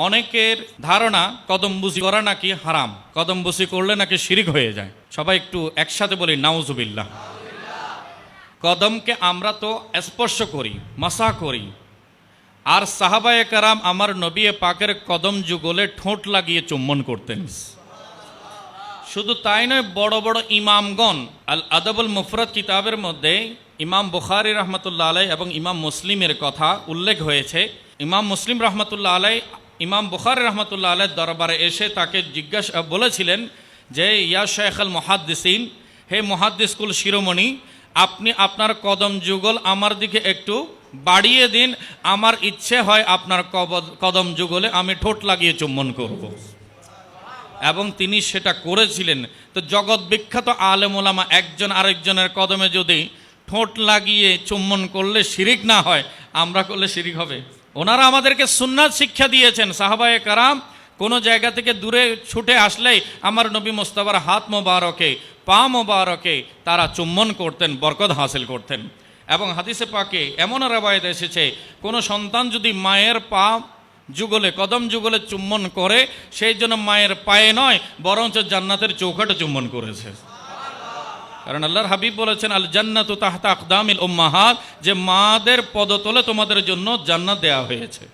অনেকের ধারণা কদমবুসি করা নাকি হারাম, কদমবুসি করলে নাকি শিরিক হয়ে যায়। সবাই একটু একসাথে বলি নাউজুবিল্লাহ। কদমকে আমরা তো স্পর্শ করি, মাসা করি, আর সাহাবায়ে কেরাম আমার নবী পাকের কদম যুগলে ঠোঁট লাগিয়ে চুম্বন করতেন। শুধু তাই নয়, বড় বড় ইমামগণ আল আদবুল মুফরদ কিতাবের মধ্যে ইমাম বুখারী রহমতুল্লাহ আলাই এবং ইমাম মুসলিমের কথা উল্লেখ হয়েছে। ইমাম মুসলিম রহমতুল্লাহ আলাই ইমাম বুখারী রহমতুল্লাহ আলাই দরবারে এসে তাকে জিজ্ঞাসা বলেছিলেন যে ইয়া শাইখ আল মুহাদ্দিসিন, হে মুহাদ্দিস কুল শিরোমণি, আপনি আপনার কদম যুগল আমার দিকে একটু বাড়িয়ে দিন, আমার ইচ্ছে হয় আপনার কদম যুগলে আমি ঠোঁট লাগিয়ে চুম্বন করব। এবং তিনি সেটা করেছিলেন। তো জগৎ বিখ্যাত আলেম ওলামা একজন আরেকজনের কদমে যদি ঠোঁট লাগিয়ে চুম্বন করলে শিরিক না হয়, আমরা করলে শিরিক হবে? ওনারা আমাদেরকে সুন্নাত শিক্ষা দিয়েছেন। সাহাবায়ে কেরাম কোনো জায়গা থেকে দূরে ছুটে আসলেই আমার নবী মুস্তাফার হাত মোবারকে, পা মোবারকে তারা চুম্বন করতেন, বরকত হাসিল করতেন। এবং হাদিসে পাকে এমন রওয়ায়াত এসেছে, কোনো সন্তান যদি মায়ের পা যুগলে, কদম যুগলে চুম্বন করে, সেই জন্য মায়ের পায়ে নয় বরঞ্চ জান্নাতের চৌকাটে চুম্বন করেছে। কারণ আল্লাহর হাবিব বলেছেন আল জান্নাতু তাহতা আকদামিল উম্মাহাত, যে মাদের পদতলে তোমাদের জন্য জান্নাত দেয়া হয়েছে।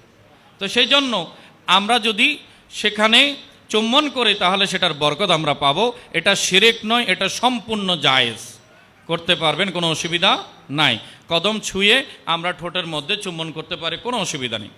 তো সেই জন্য আমরা যদি সেখানে চুম্বন করি তাহলে সেটার বরকত আমরা পাবো। এটা শিরক নয়, এটা সম্পূর্ণ জায়েজ, করতে পারবেন, কোনো অসুবিধা নাই। কদম ছুঁয়ে আমরা ঠোঁটের মধ্যে চুম্বন করতে পারি, কোনো অসুবিধা নেই।